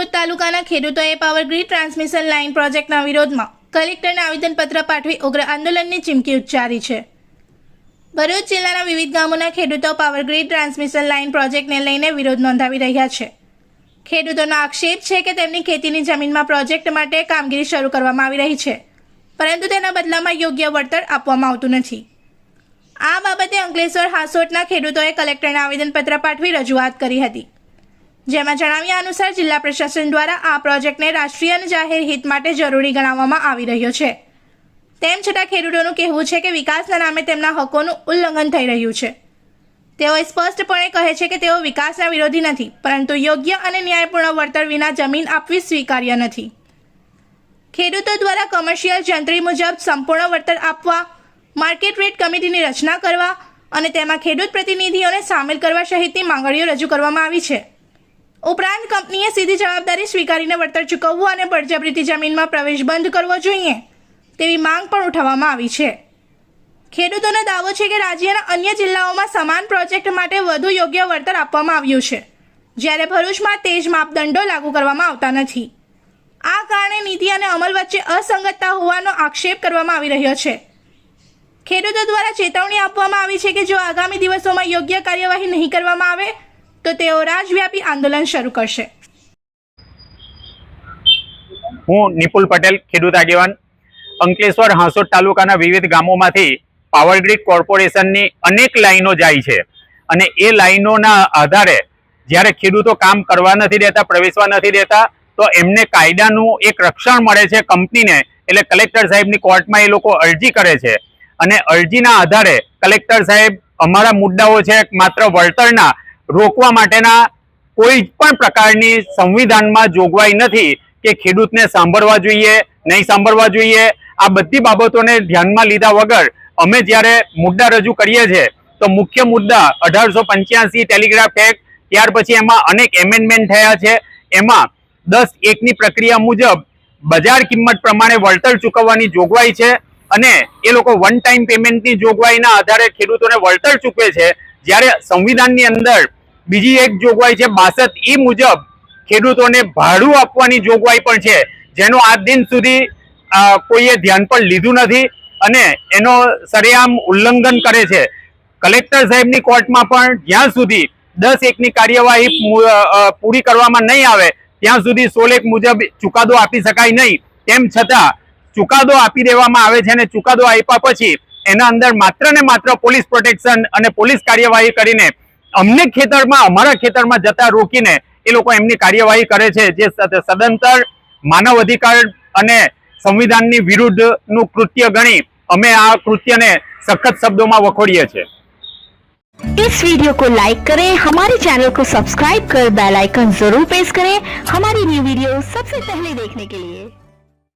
હાંસોદ તાલુકાના ખેડૂતોએ Power Grid transmission line પ્રોજેક્ટના વિરોધમાં કલેક્ટરને આવેદનપત્ર પાઠવી ઉગ્ર આંદોલનની ચીમકી ઉચ્ચારી છે. ભરૂચ જિલ્લાના વિવિધ ગામોના ખેડૂતો પાવરગ્રીડ ટ્રાન્સમિશન લાઇન પ્રોજેક્ટને લઈને વિરોધ નોંધાવી રહ્યા છે. ખેડૂતોનો આક્ષેપ છે કે તેમની ખેતીની જમીનમાં પ્રોજેક્ટ માટે કામગીરી શરૂ કરવામાં આવી રહી છે, પરંતુ તેના બદલામાં યોગ્ય વળતર આપવામાં આવતું નથી. આ બાબતે અંકલેશ્વર હાંસોટના ખેડૂતોએ કલેક્ટરને આવેદનપત્ર પાઠવી રજૂઆત કરી હતી, જેમાં જણાવ્યા અનુસાર જિલ્લા પ્રશાસન દ્વારા આ પ્રોજેક્ટને રાષ્ટ્રીય અને જાહેર હિત માટે જરૂરી ગણાવવામાં આવી રહ્યો છે. તેમ છતાં ખેડૂતોનું કહેવું છે કે વિકાસના નામે તેમના હકોનું ઉલ્લંઘન થઈ રહ્યું છે. તેઓ સ્પષ્ટપણે કહે છે કે તેઓ વિકાસના વિરોધી નથી, પરંતુ યોગ્ય અને ન્યાયપૂર્ણ વળતર વિના જમીન આપવી સ્વીકાર્ય નથી. ખેડૂતો દ્વારા કમર્શિયલ જંત્રી મુજબ સંપૂર્ણ વળતર આપવા, માર્કેટ રેટ કમિટીની રચના કરવા અને તેમાં ખેડૂત પ્રતિનિધિઓને સામેલ કરવા સહિતની માંગણીઓ રજૂ કરવામાં આવી છે. ઉપરાંત કંપનીએ સીધી જવાબદારી સ્વીકારીને વળતર ચૂકવવું અને બળજબરીથી જમીનમાં પ્રવેશ બંધ કરવો જોઈએ તેવી માંગ પણ ઉઠાવવામાં આવી છે. ખેડૂતોનો દાવો છે કે રાજ્યના અન્ય જિલ્લાઓમાં સમાન પ્રોજેક્ટ માટે વધુ યોગ્ય વળતર આપવામાં આવ્યું છે, જ્યારે ભરૂચમાં તે જ માપદંડો લાગુ કરવામાં આવતા નથી. આ કારણે નીતિ અને અમલ વચ્ચે અસંગતતા હોવાનો આક્ષેપ કરવામાં આવી રહ્યો છે. ખેડૂતો દ્વારા ચેતવણી આપવામાં આવી છે કે જો આગામી દિવસોમાં યોગ્ય કાર્યવાહી નહીં કરવામાં આવે તો તેઓ રાજવ્યાપી આંદોલન શરૂ કરશે. હું નિપુલ પટેલ, ખેડૂત આગેવાન. અંકલેશ્વર હાંસોદ તાલુકાના વિવિધ ગામોમાંથી પાવરગ્રીડ કોર્પોરેશનની અનેક લાઈનો જાય છે અને એ લાઈનોના આધારે જ્યારે ખેડૂતો કામ કરવા નથી દેતા, પ્રવેશવા નથી દેતા, તો એમને કાયદાનું એક રક્ષણ મળે છે કંપનીને. એટલે કલેક્ટર સાહેબની કોર્ટમાં એ લોકો અરજી કરે છે અને અરજીના આધારે કલેક્ટર સાહેબ અમારા મુદ્દાઓ છે માત્ર વળતરના રોકવા માટેના કોઈ પણ પ્રકારની સંવિધાનમાં જોગવાઈ નથી કે ખેડૂતને સાંભળવા જોઈએ, નહીં સાંભળવા જોઈએ. આ બધી બાબતોને ધ્યાનમાં લીધા વગર અમે જ્યારે મુદ્દા રજૂ કરીએ છીએ તો મુખ્ય મુદ્દા 1885 ટેલિગ્રાફ એક્ટ, ત્યાર પછી એમાં અનેક એમેન્ડમેન્ટ થયા છે. એમાં 10(1) પ્રક્રિયા મુજબ બજાર કિંમત પ્રમાણે વળતર ચૂકવવાની જોગવાઈ છે અને એ લોકો વન ટાઈમ પેમેન્ટની જોગવાઈના આધારે ખેડૂતોને વળતર ચૂકવે છે. જ્યારે સંવિધાનની અંદર બીજી એક જોગવાઈ છે 62(e) મુજબ ખેડૂતોને ભાડું આપવાની જોગવાઈ પણ છે, જેનો આજ દિન સુધી કોઈએ ધ્યાન પર લીધું નથી અને એનો સરેઆમ ઉલ્લંઘન કરે છે. કલેક્ટર સાહેબની કોર્ટમાં પણ જ્યાં સુધી 10(1) કાર્યવાહી પૂરી કરવામાં નહીં આવે ત્યાં સુધી 16(1) મુજબ ચુકાદો આપી શકાય નહીં. તેમ છતાં ચુકાદો આપી દેવામાં આવે છે અને ચુકાદો આપ્યા પછી એના અંદર માત્ર ને માત્ર પોલીસ પ્રોટેક્શન અને પોલીસ કાર્યવાહી કરીને અમને ખેતરમાં, અમારા ખેતરમાં જતા રોકીને એ લોકો એમની કાર્યવાહી કરે છે, જે સદંતર માનવ અધિકાર અને સંવિધાનની વિરુદ્ધનું કૃત્ય ગણી અમે આ કૃત્યને સખત શબ્દોમાં વખોડીએ છીએ. इस वीडियो को लाइक करें, हमारे चैनल को सब्सक्राइब कर बेल आइकन जरूर प्रेस करें हमारी न्यू वीडियो सबसे पहले देखने के लिए.